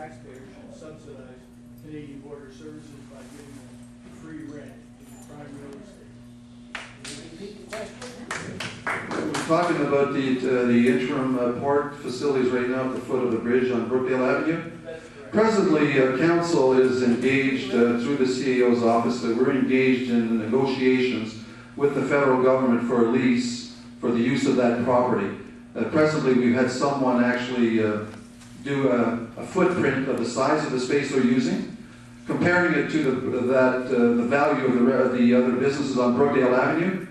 taxpayers should subsidize Canadian Border Services by giving them free rent in prime real estate. Repeat the question. We're talking about the interim port facilities right now at the foot of the bridge on Brookdale Avenue. That's correct. Presently, council is engaged through the CAO's office. We're engaged in negotiations with the federal government for a lease for the use of that property. Presently, we've had someone actually do a footprint of the size of the space they're using, comparing it to the value of the other businesses on Brookdale Avenue.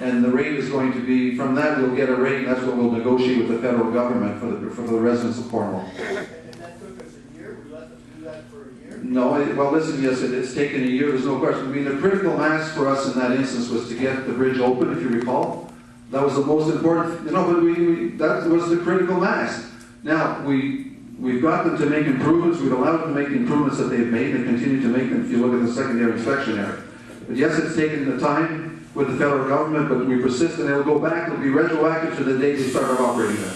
And the rate is going to be, from that we'll get a rate, and that's what we'll negotiate with the federal government for the residents of Cornwall. And that took us a year. We let them do that for a year. No, well listen, yes, it's taken a year, there's no question. I mean, the critical mass for us in that instance was to get the bridge open, if you recall. That was the most important, but that was the critical mass. Now, we've got them to make improvements, we've allowed them to make the improvements that they've made, and continue to make them if you look at the secondary inspection area. But yes, it's taken the time with the federal government, but we persist, and it'll go back, it'll be retroactive to the date they started operating there.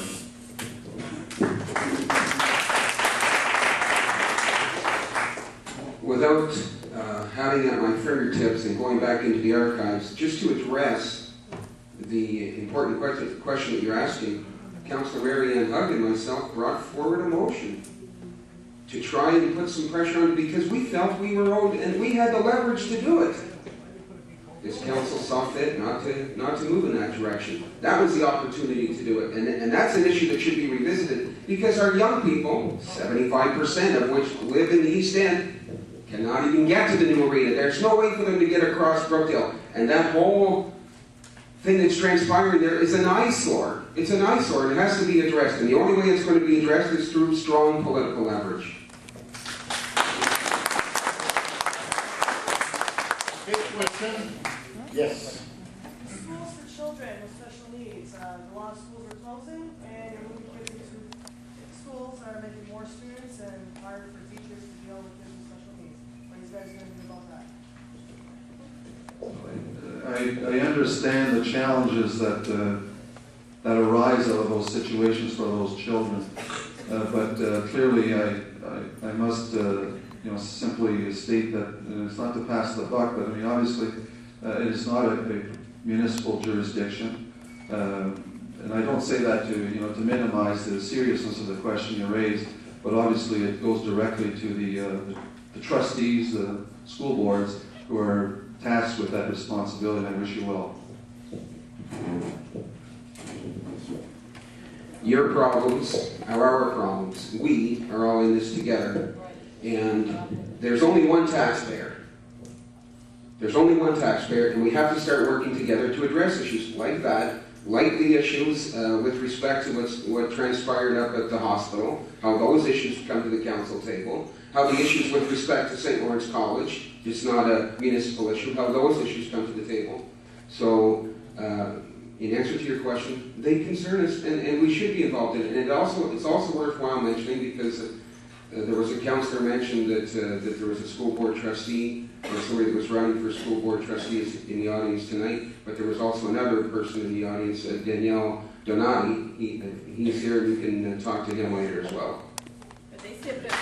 Without having it at my fingertips and going back into the archives, just to address the important question that you're asking, Councillor Mary Ann Hugg and myself brought forward a motion to try and put some pressure on it because we felt we were owed and we had the leverage to do it. This council saw fit not to move in that direction. That was the opportunity to do it. And that's an issue that should be revisited because our young people, 75% of which live in the East End, cannot even get to the new arena. There's no way for them to get across Brookdale. And that whole thing that's transpiring there is an eyesore. It's an eyesore and it has to be addressed. And the only way it's going to be addressed is through strong political leverage. Fifth question. Yes. Schools for children with special needs. A lot of schools are closing, and you're moving kids into schools that are making more students and harder for teachers to deal with kids with special needs. What are you guys going to do about that? I understand the challenges that arise out of those situations for those children, but clearly I must simply state that it's not to pass the buck, but I mean obviously it is not a municipal jurisdiction, and I don't say that to minimize the seriousness of the question you raised, but obviously it goes directly to the trustees, the school boards who are tasked with that responsibility, and I wish you well. Your problems are our problems. We are all in this together. And there's only one taxpayer. There's only one taxpayer, and we have to start working together to address issues like that, like the issues with respect to what transpired up at the hospital, how those issues come to the council table, how the issues with respect to St. Lawrence College, it's not a municipal issue, how those issues come to the table. So, in answer to your question, they concern us, and we should be involved in it. And it's also worthwhile mentioning because there was a councillor mentioned that there was a school board trustee or somebody that was running for school board trustees in the audience tonight, but there was also another person in the audience, Danielle Donati. He's here, and you can talk to him later as well. But they said that.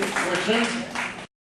Question.